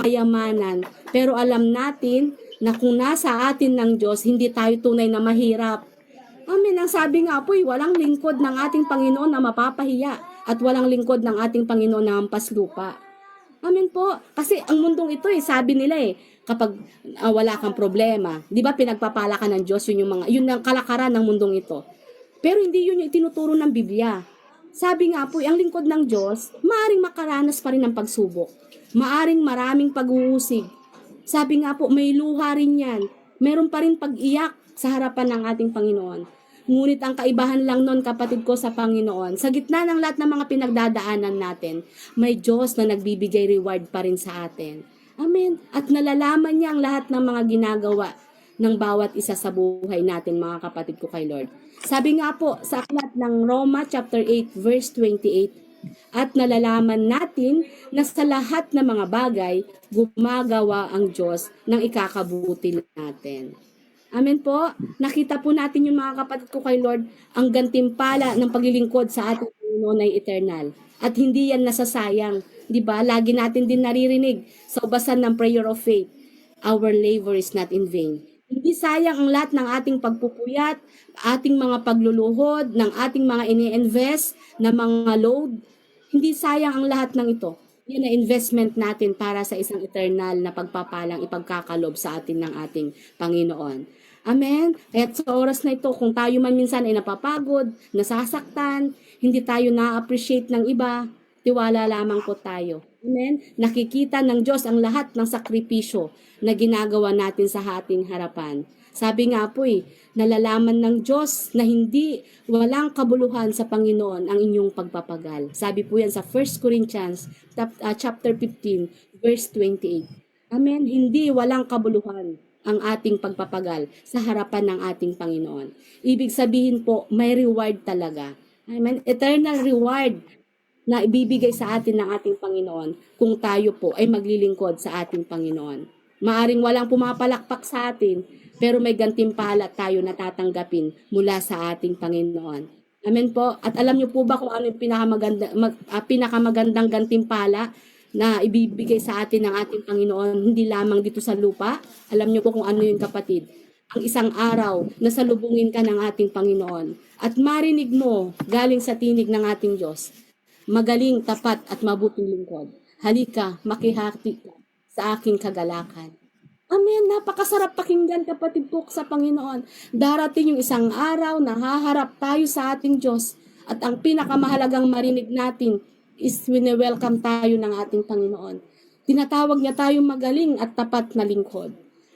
kayamanan, pero alam natin na kung nasa atin ng Diyos, hindi tayo tunay na mahirap. Amen. Ang sabi nga po, walang lingkod ng ating Panginoon na mapapahiya at walang lingkod ng ating Panginoon na hampas lupa. Amen po. Kasi ang mundong ito sabi nila kapag wala kang problema, 'di ba pinagpapala ka ng Diyos, yun ang kalakaran ng mundong ito. Pero hindi yun yung itinuturo ng Biblia. Sabi nga po, ang lingkod ng Diyos, maaring makaranas pa rin ng pagsubok. Maaring maraming pag-uusig. Sabi nga po, may luha rin yan. Meron pa rin pag-iyak sa harapan ng ating Panginoon. Ngunit ang kaibahan lang nun, kapatid ko sa Panginoon, sa gitna ng lahat ng mga pinagdadaanan natin, may Diyos na nagbibigay reward pa rin sa atin. Amen. At nalalaman niya ang lahat ng mga ginagawa ng bawat isa sa buhay natin, mga kapatid ko kay Lord. Sabi nga po sa aklat ng Roma chapter 8 verse 28, at nalalaman natin na sa lahat ng mga bagay, gumagawa ang Diyos ng ikakabuti natin. Amen po. Nakita po natin yung mga kapatid ko kay Lord, ang gantimpala ng paglilingkod sa ating Panginoon ay eternal. At hindi yan nasasayang. Diba? Lagi natin din naririnig sa ubasan ng prayer of faith, our labor is not in vain. Hindi sayang ang lahat ng ating pagpupuyat, ating mga pagluluhod, ng ating mga ini-invest na mga load. Hindi sayang ang lahat ng ito. Yan na investment natin para sa isang eternal na pagpapalang ipagkakalob sa atin ng ating Panginoon. Amen? Kaya sa oras na ito, kung tayo man minsan ay napapagod, nasasaktan, hindi tayo na-appreciate ng iba, tiwala lamang po tayo. Amen? Nakikita ng Diyos ang lahat ng sakripisyo na ginagawa natin sa ating harapan. Sabi nga po nalalaman ng Diyos na walang kabuluhan sa Panginoon ang inyong pagpapagal. Sabi po yan sa 1 Corinthians chapter 15 verse 28. Amen? Hindi walang kabuluhan ang ating pagpapagal sa harapan ng ating Panginoon. Ibig sabihin po, may reward talaga. Amen? Eternal reward na ibibigay sa atin ng ating Panginoon kung tayo po ay maglilingkod sa ating Panginoon. Maaring walang pumapalakpak sa atin, pero may gantimpala tayo na tatanggapin mula sa ating Panginoon. Amen po. At alam niyo po ba kung ano yung pinakamagandang gantimpala na ibibigay sa atin ng ating Panginoon, hindi lamang dito sa lupa? Alam niyo po kung ano yun, kapatid? Ang isang araw na salubungin ka ng ating Panginoon at marinig mo galing sa tinig ng ating Diyos, magaling, tapat at mabuting lingkod. Halika, makihati ka sa aking kagalakan. Amen. Napakasarap pakinggan, kapatid po sa Panginoon. Darating yung isang araw na haharap tayo sa ating Diyos at ang pinakamahalagang marinig natin is wini-welcome tayo ng ating Panginoon. Tinatawag niya tayong magaling at tapat na lingkod.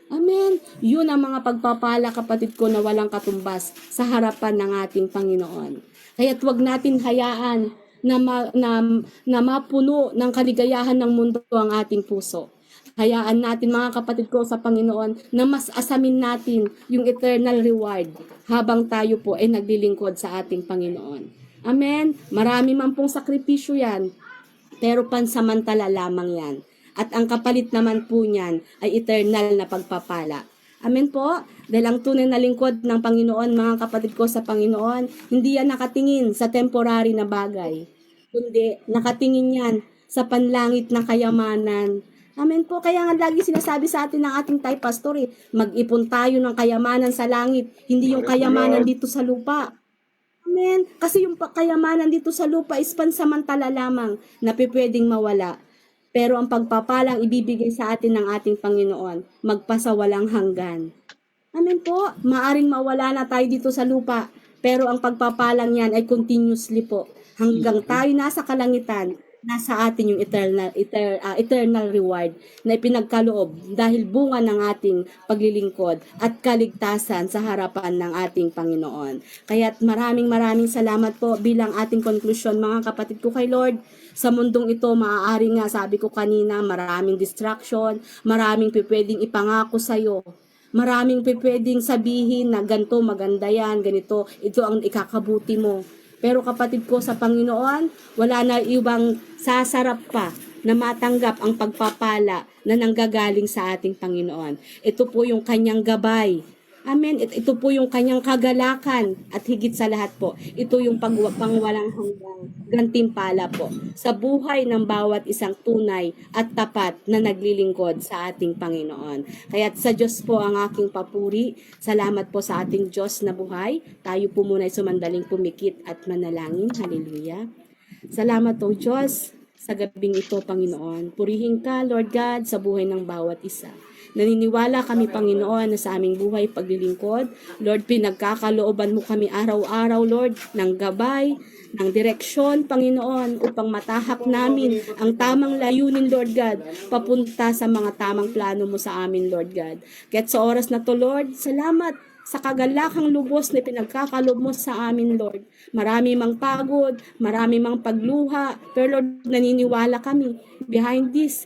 Amen. Yun ang mga pagpapala, kapatid ko, na walang katumbas sa harapan ng ating Panginoon. Kaya't huwag natin hayaan na mapuno ng kaligayahan ng mundo ang ating puso. Hayaan natin, mga kapatid ko sa Panginoon, na mas asamin natin yung eternal reward habang tayo po ay naglilingkod sa ating Panginoon. Amen? Marami man pong sakripisyo yan, pero pansamantala lamang yan. At ang kapalit naman po niyan ay eternal na pagpapala. Amen po? Dahil ang tunay na lingkod ng Panginoon, mga kapatid ko sa Panginoon, hindi yan nakatingin sa temporary na bagay, kundi nakatingin yan sa panlangit na kayamanan. Amen po. Kaya nga lagi sinasabi sa atin ng ating Thai pastor, mag-ipon tayo ng kayamanan sa langit, hindi yung kayamanan dito sa lupa. Amen. Kasi yung kayamanan dito sa lupa is pansamantala lamang na pwedeng mawala. Pero ang pagpapalang ibibigay sa atin ng ating Panginoon, magpasawalang hanggan. Amen po. Maaring mawala na tayo dito sa lupa, pero ang pagpapalang yan ay continuously po. Hanggang tayo nasa kalangitan, nasa atin yung eternal reward na ipinagkaloob dahil bunga ng ating paglilingkod at kaligtasan sa harapan ng ating Panginoon. Kaya't maraming salamat po bilang ating konklusyon mga kapatid ko kay Lord. Sa mundong ito, maaari nga, sabi ko kanina, maraming distraction, maraming pwedeng ipangako sa'yo. Maraming pwedeng sabihin na ganito, maganda yan, ganito, ito ang ikakabuti mo. Pero kapatid ko sa Panginoon, wala na ibang sasarap pa na matanggap ang pagpapala na nanggagaling sa ating Panginoon. Ito po yung kanyang gabay. Amen. Ito po yung kanyang kagalakan at higit sa lahat po, ito yung pangwalang hanggang gantimpala po sa buhay ng bawat isang tunay at tapat na naglilingkod sa ating Panginoon. Kaya sa Diyos po ang aking papuri. Salamat po sa ating Diyos na buhay. Tayo po muna ay sumandaling pumikit at manalangin. Hallelujah. Salamat po Diyos sa gabing ito, Panginoon. Purihin ka, Lord God, sa buhay ng bawat isa. Naniniwala kami, Panginoon, na sa aming buhay paglilingkod, Lord, pinagkakalooban mo kami araw-araw, Lord, ng gabay, ng direksyon, Panginoon, upang matahak namin ang tamang layunin, Lord God, papunta sa mga tamang plano mo sa amin, Lord God. Kaya't sa oras na to, Lord, salamat sa kagalakang lubos na pinagkakaloob mo sa amin, Lord. Marami mang pagod, marami mang pagluha, pero Lord, naniniwala kami behind this,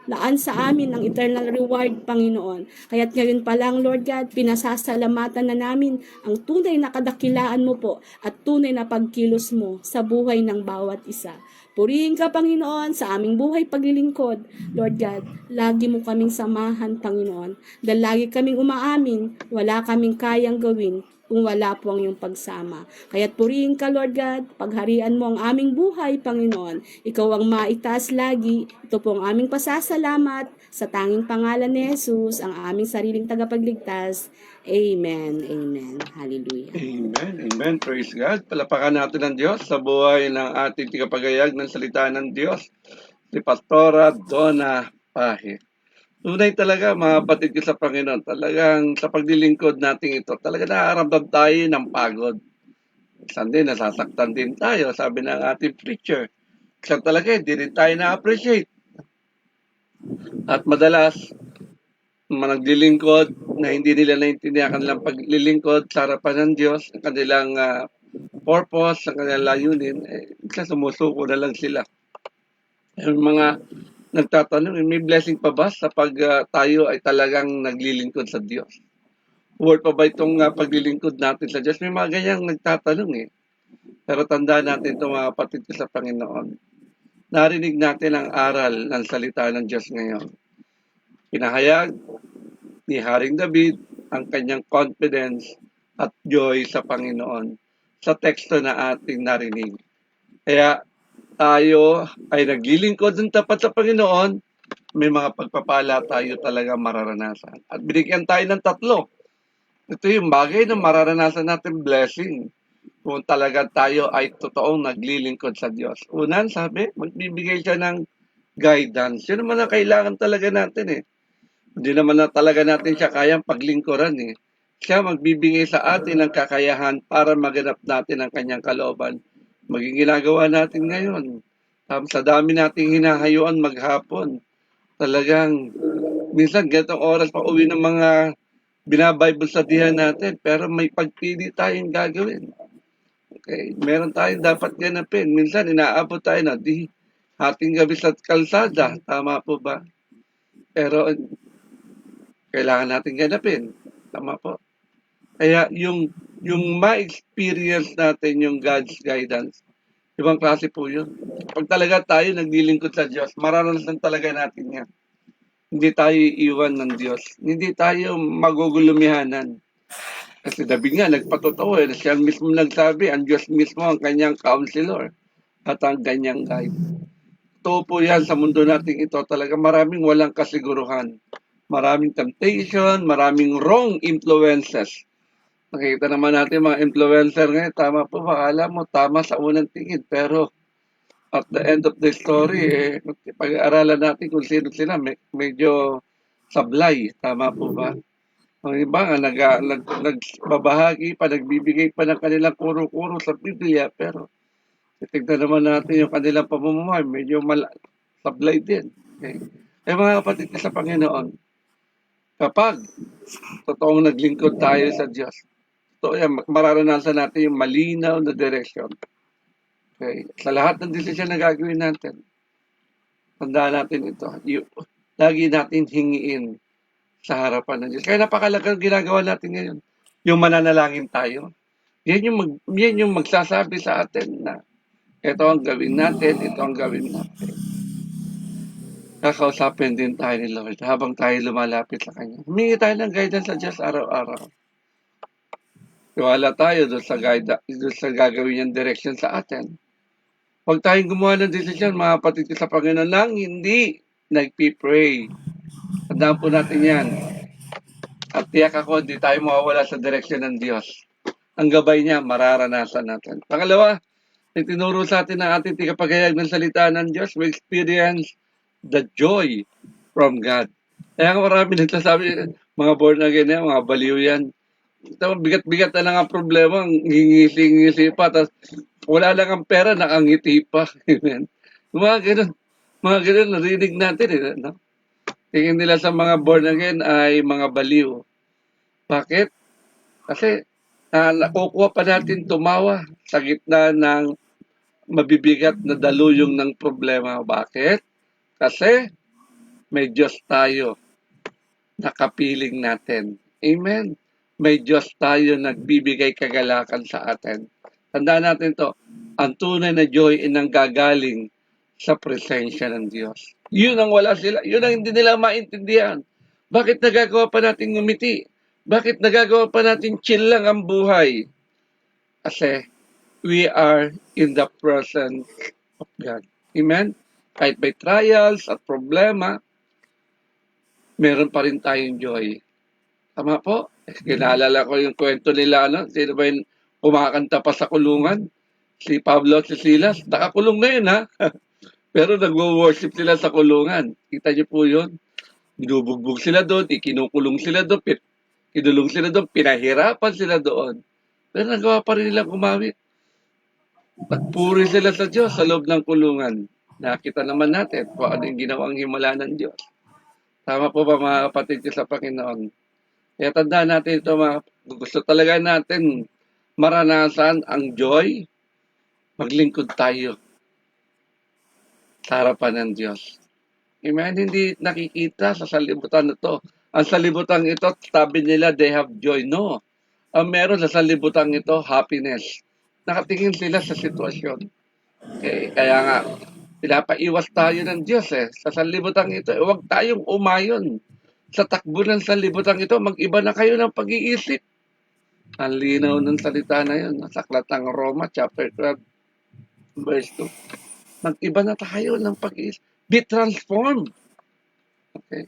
laan sa amin ang eternal reward, Panginoon. Kaya't ngayon pa lang, Lord God, pinasasalamatan na namin ang tunay na kadakilaan mo po at tunay na pagkilos mo sa buhay ng bawat isa. Purihin ka, Panginoon, sa aming buhay paglilingkod. Lord God, lagi mo kaming samahan, Panginoon. Dahil lagi kaming umaamin, wala kaming kayang gawin kung wala po ang iyong pagsama. Kaya't purihin ka, Lord God, pagharian mo ang aming buhay, Panginoon. Ikaw ang maitaas lagi. Ito po ang aming pasasalamat sa tanging pangalan ni Jesus, ang aming sariling tagapagligtas. Amen. Amen. Hallelujah. Amen. Amen. Praise God. Palapakan natin ang Diyos sa buhay ng ating tigapagayag ng salita ng Diyos, si Pastora Donna Pahe. Tunay talaga, mga kapatid ko sa Panginoon, talagang sa paglilingkod natin ito, talaga nakaramdam tayo ng pagod. Minsan din, nasasaktan din tayo, sabi ng ating preacher. Minsan talaga, hindi rin tayo na-appreciate. At madalas, naglilingkod na hindi nila naintindihan ang kanilang paglilingkod sa harapan ng Diyos, ang kanilang purpose, ang kanilang layunin, minsan sumusuko na lang sila. Yung mga nagtatanong, may blessing pa ba sa pag tayo ay talagang naglilingkod sa Diyos? Worth pa ba itong paglilingkod natin sa Diyos? May mga ganyang nagtatanong eh. Pero tandaan natin ito mga kapatid ko sa Panginoon. Narinig natin ang aral ng salita ng Diyos ngayon. Pinahayag ni Haring David ang kanyang confidence at joy sa Panginoon sa teksto na ating narinig. Kaya tayo ay naglilingkod ng tapat sa Panginoon, may mga pagpapala tayo talaga mararanasan. At binigyan tayo ng 3. Ito yung bagay na mararanasan natin blessing kung talaga tayo ay totoong naglilingkod sa Diyos. Unan, sabi, magbibigay siya ng guidance. Yun naman ang kailangan talaga natin eh. Hindi naman na talaga natin siya kayang paglingkuran eh. Siya magbibigay sa atin ng kakayahan para maganap natin ang kanyang kalooban. Maging ginagawa natin ngayon. Sa dami nating hinahayuan maghapon, talagang minsan ganitong oras pa uwi ng mga binabible studyhan natin, pero may pagpili tayong gagawin. Okay, meron tayong dapat ganapin. Minsan inaabot tayo na di hating gabi sa kalsada, tama po ba? Pero kailangan natin ganapin, tama po. Kaya yung ma-experience natin yung God's guidance, ibang klase po yun. Pag talaga tayo naglilingkod sa Diyos, mararanasan talaga natin yan. Hindi tayo iiwan ng Diyos. Hindi tayo magugulumihanan. Kasi David nga, nagpatotoo eh. Siya mismo nagsabi, ang Diyos mismo ang kanyang counselor at ang kanyang guide. Totoo po yan sa mundo natin ito. Talaga maraming walang kasiguruhan. Maraming temptation, maraming wrong influences. Nakita naman natin mga influencer ngayon, tama po, akala mo tama sa unang tingin, pero at the end of the story, pag-aaralan natin kung sino sila, medyo sablay, tama po ba? Ang iba nga, nagbabahagi pa, nagbibigay pa ng kanilang kuro-kuro sa Biblia, pero Titignan naman natin yung kanilang pamumuhay, medyo sablay din. Okay? Eh mga kapatid sa Panginoon, kapag totoong naglingkod tayo sa Diyos, totoo yan, mararanasan natin yung malinaw na direksyon. Okay? Sa lahat ng desisyon na gagawin natin, tandaan natin ito. Lagi natin hingiin sa harapan ng Diyos. Kaya napakalagang ginagawa natin ngayon. Yung mananalangin tayo. Yan yung magsasabi sa atin na ito ang gawin natin, ito ang gawin natin. Kakausapin din tayo ni Lord habang tayo lumalapit sa Kanya. Humingi tayo ng guidance sa Diyos araw-araw. Tiwala tayo doon sa gagawin niyang direction sa atin. Huwag tayong gumawa ng desisyon, mga kapatid sa Panginoon, nang hindi nagpipray. Tandaan po natin yan. At tiyak ako, hindi tayo mawawala sa direksyon ng Diyos. Ang gabay niya, mararanasan natin. Pangalawa, itinuro sa atin ng ating tigapagayag ng salita ng Diyos, we experience the joy from God. Kaya nga marami nagsasabi, mga born again yan, mga baliw yan. Bigat-bigat na lang ang problema, ang ngingisi-ngisi pa, tapos wala lang ang pera, nakangiti pa. Amen. Mga ganun, narinig natin. No? Tingin nila sa mga born again ay mga baliw. Bakit? Kasi nakukuha pa natin tumawa sa gitna ng mabibigat na daluyong ng problema. Bakit? Kasi may Diyos tayo na kapiling natin. Amen. May Diyos tayo nagbibigay kagalakan sa atin. Tandaan natin to, ang tunay na joy ay nanggagaling sa presensya ng Diyos. Yun ang wala sila. Yun ang hindi nila maintindihan. Bakit nagagawa pa natin ngumiti? Bakit nagagawa pa natin chill lang ang buhay? Kasi we are in the presence of God. Amen? Kahit may trials at problema, meron pa rin tayong joy. Tama po? Kinaalala ko yung kwento nila, sino ba yung kumakanta pa sa kulungan? Si Pablo at si Silas. Nakakulong na yun, ha? Pero nagwo-worship sila sa kulungan. Kita niyo po yun? Binubugbog sila doon, ikinukulong sila doon, kinulong sila doon, pinahirapan sila doon. Pero nagawa pa rin nilang kumawit. Nagpuri sila sa Diyos sa loob ng kulungan. Nakita naman natin kung ano yung ginawang himala ng Diyos. Tama po ba mga kapatid ko sa Panginoon? Kaya tandaan natin ito, gusto talaga natin maranasan ang joy, maglingkod tayo sa harapan ng Diyos. Amen? Hindi nakikita sa salibutan na to. Ang salibutan ito, sabi nila, they have joy. No. Ang meron sa salibutan ito, happiness. Nakatingin sila sa sitwasyon. Okay? Kaya nga, pinapaiwas tayo ng Diyos sa sanlibutan ito. Huwag tayong umayon sa takbo ng sanlibutan ito. Mag-iba na kayo ng pag-iisip. Ang linaw ng salita na yun. Sa Aklatang Roma, chapter 12, verse 2. Mag-iba na tayo ng pag-iisip. Be transformed. Okay?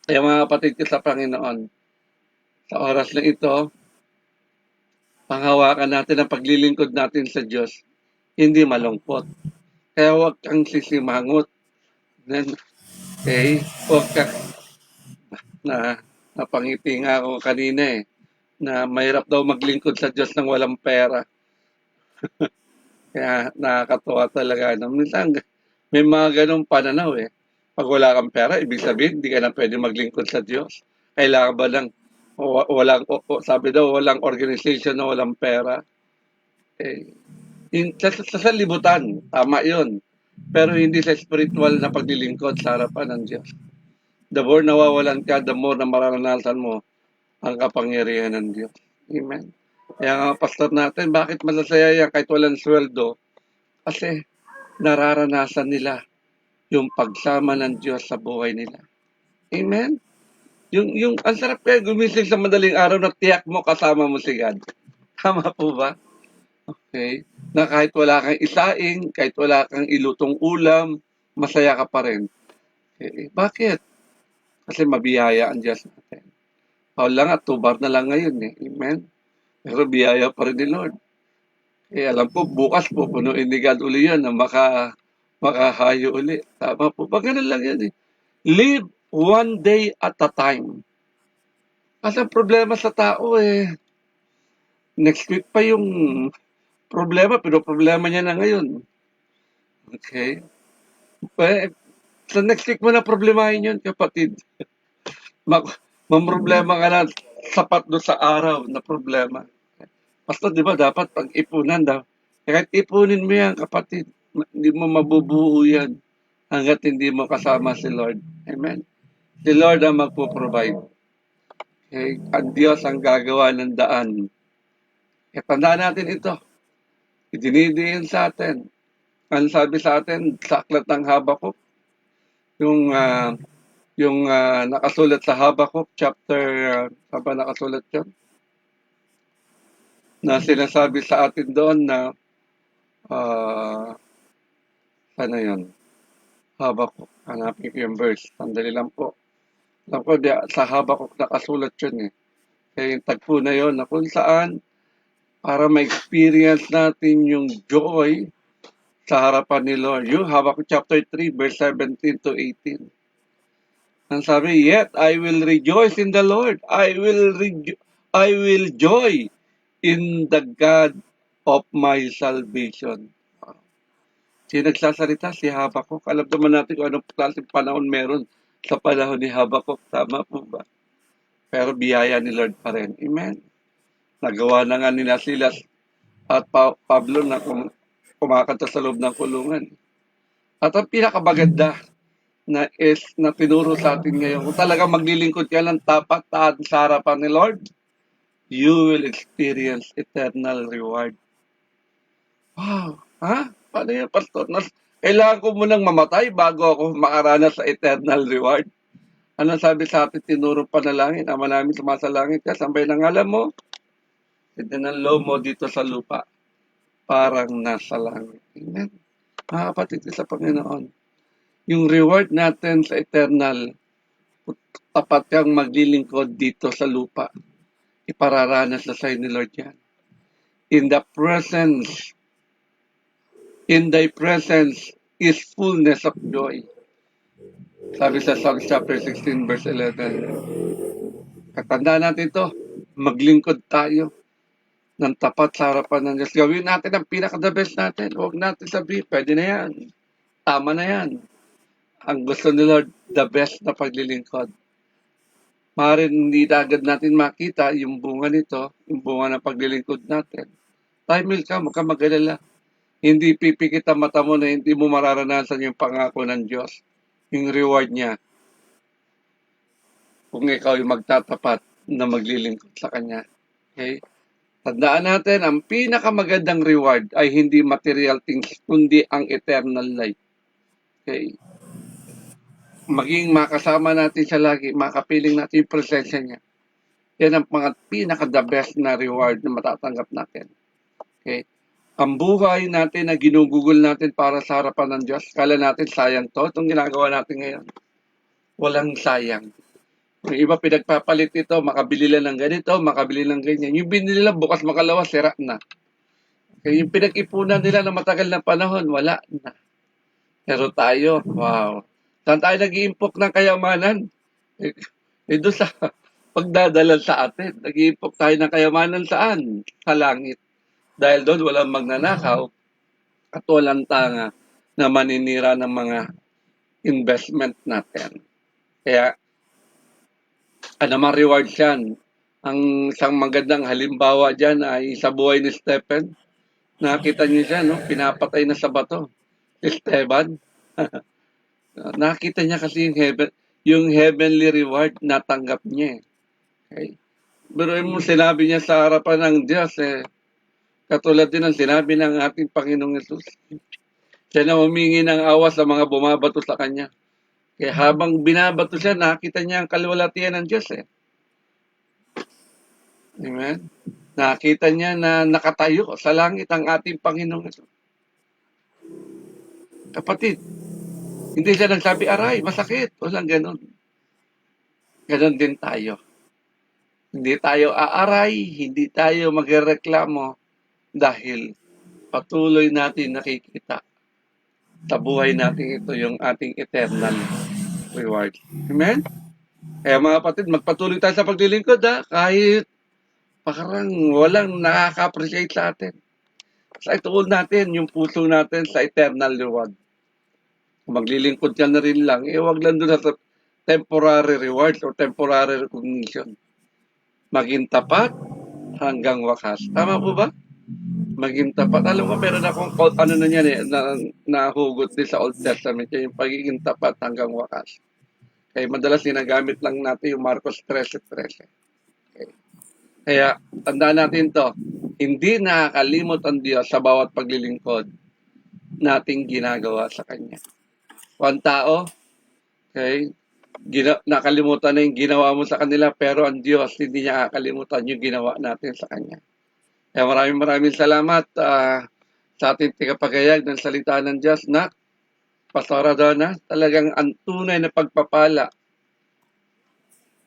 Kaya mga kapatid ko sa Panginoon, sa oras na ito, panghawakan natin ang paglilingkod natin sa Diyos, hindi malungkot. Kaya huwag kang sisimangot. Okay? Huwag ka, napangiti nga ako kanina na mahirap daw maglingkod sa Diyos ng walang pera. Kaya nakakatuwa talaga. Minsan, may mga ganong pananaw Pag wala kang pera, ibig sabihin, hindi ka na pwede maglingkod sa Diyos. Kailangan ba ng, sabi daw, walang organization na walang pera. Sa sanlibutan, tama yun. Pero hindi sa spiritual na paglilingkod sa harapan ng Diyos. The more nawawalan ka, the more na mararanasan mo ang kapangyarihan ng Diyos. Amen. Kaya nga, pastor natin, bakit masasaya yan kahit walang sweldo? Kasi nararanasan nila yung pagsama ng Diyos sa buhay nila. Amen? Ang sarap kaya gumising sa madaling araw na tiyak mo kasama mo si God. Tama po ba? Okay? Na kahit wala kang isaing, kahit wala kang ilutong ulam, masaya ka pa rin. Okay? Bakit? Kasi mabiyaya ang Diyos natin. Lang at tubar na lang ngayon Amen? Pero biyaya pa rin ni Lord. Alam po, bukas po, punuin ni God uli yan na makahayo uli. Tama po. Pag ganun lang yan Live one day at a time. Kasi ang problema sa tao next week pa yung problema, pero problema niya na ngayon. Okay? Sa next week mo na problemahin yun, kapatid. Mamroblema ka na sapat doon sa araw na problema. Basta di ba dapat pag-ipunan daw. Kahit ipunin mo yan, kapatid, hindi mo mabubuo yan hanggat hindi mo kasama si Lord. Amen. Si Lord ang magpo-provide. Okay? Ang Diyos ang gagawa ng daan. E tandaan natin ito. Idinidiin sa atin. Ang sabi sa atin, sa aklat ng Habakuk, yung nakasulat sa Habakuk chapter, saan ba nakasulat yun? Na sinasabi sa atin doon na, ano yun? Habakuk. Hanapin ko yung verse. Sandali lang po. Alam ko, sa Habakuk nakasulat yun eh. Kaya yung tagpo na yun, na kung saan, para ma-experience natin yung joy sa harapan ni Lord. Yung Habakuk chapter 3, verse 17 to 18. Ang sabi, yet I will rejoice in the Lord. I will joy in the God of my salvation. Si nagsasalita, si Habakuk. Alam naman natin kung anong klaseng panahon meron sa panahon ni Habakuk. Tama po ba? Pero biyaya ni Lord pa rin. Amen. Nagawa na nga nila Silas at Pablo na kumakanta sa loob ng kulungan. At ang pinakamaganda na tinuro sa atin ngayon, kung talagang maglilingkod ka ng tapat sa harapan ni Lord, you will experience eternal reward. Wow! Ha? Paano yan, Pastor? Kailangan ko munang mamatay bago ako makaranas sa eternal reward. Ano sabi sa atin, tinuro panalangin, Ama namin sumasalangit ka, sambay ng alam mo, itinanlo mo dito sa lupa, parang nasa langit. Amen. Mga kapatid sa Panginoon, yung reward natin sa eternal, tapat kang maglilingkod dito sa lupa, ipararanas na sa'yo ni Lord yan. In thy presence is fullness of joy. Sabi sa Psalms chapter 16 verse 11. Katandaan natin ito, maglingkod tayo ng tapat sa harapan ng Diyos. Gawin natin ang pinaka-the best natin. Huwag natin sabihin, pwede na yan. Tama na yan. Ang gusto ni Lord, the best na paglilingkod. Maaaring hindi agad natin makita yung bunga nito, yung bunga ng paglilingkod natin. Time will come, huwag ka mag-alala. Hindi pipikit ang mata mo na hindi mo mararanasan yung pangako ng Diyos, yung reward niya. Kung ikaw yung magtatapat na maglilingkod sa Kanya. Okay? Tandaan natin, ang pinakamagandang reward ay hindi material things, kundi ang eternal life. Okay? Maging makasama natin siya lagi, makapiling natin yung presensya niya. Yan ang mga pinaka-the best na reward na matatanggap natin. Okay? Ang buhay natin na ginugugol natin para sa harapan ng Diyos, kala natin sayang to, itong ginagawa natin ngayon. Walang sayang. Yung iba pinagpapalit ito, makabili lang ng ganito, makabili ng ganyan. Yung binili nila bukas makalawa, sira na. Okay? Yung pinag-ipunan nila na matagal na panahon, wala na. Pero tayo, wow. Saan tayo nag-iimpok ng kayamanan? Doon sa pagdadala sa atin. Nag-iimpok tayo ng kayamanan saan? Sa langit. Dahil doon walang magnanakaw at walang tanga na maninira ng mga investment natin. Kaya, ano mang reward yan? Ang isang magandang halimbawa dyan ay sa buhay ni Stephen. Nakita niyo siya, no? Pinapatay na sa bato. Si Esteban. Nakita niya kasi yung heavenly reward natanggap niya. Okay? Pero yung sinabi niya sa harapan ng Diyos, katulad din ang sinabi ng ating Panginoong Yesus. Siya na humingi ng awa sa mga bumabato sa Kanya. Kaya habang binabato siya, nakita niya ang kaluwalhatian ng Diyos. Amen? Nakita niya na nakatayo sa langit ang ating Panginoong Yesus. Kapatid, hindi siya nagsabi, aray, masakit. Walang ganun. Ganun din tayo. Hindi tayo aaray, hindi tayo magreklamo dahil patuloy natin nakikita sa buhay natin ito yung ating eternal reward. Amen? Kaya mga kapatid, magpatuloy tayo sa paglilingkod kahit parang walang nakaka-appreciate sa atin. sa ituon natin yung puso natin sa eternal reward. Kung maglilingkod ka na rin lang, wag lang doon sa temporary rewards or temporary recognition. Maging tapat hanggang wakas. Tama po ba? Maging tapat. Alam ko, meron akong ano na yan nahugot din sa Old Testament, yung pagiging tapat hanggang wakas. Kaya madalas ginagamit lang natin yung Marcos 13:13. Okay. Kaya tandaan natin to, hindi nakakalimot ang Diyos sa bawat paglilingkod nating ginagawa sa Kanya. Kung tao, okay, nakalimutan na yung ginawa mo sa kanila, pero ang Diyos hindi niya kakalimutan yung ginawa natin sa Kanya. Kaya maraming salamat sa ating tigapagayag ng salita ng Diyos na Pastora Donna, talagang ang tunay na pagpapala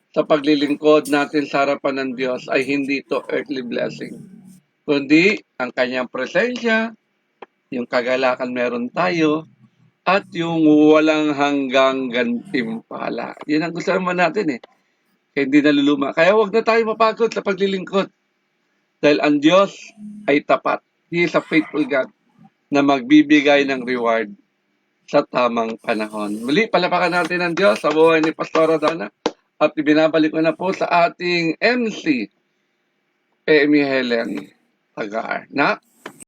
sa paglilingkod natin sa harapan ng Diyos ay hindi ito earthly blessing, kundi ang Kanyang presensya, yung kagalakan meron tayo, at yung walang hanggang gantimpala. Yan ang gusto naman natin Kaya hindi naluluma. Kaya huwag na tayo mapagod sa paglilingkod. Dahil ang Diyos ay tapat. He is a faithful God na magbibigay ng reward sa tamang panahon. Muli, palapakan natin ang Diyos sa buhay ni Pastora Donna. At ibinabalik ko na po sa ating MC, Amy Helen Agar. Na,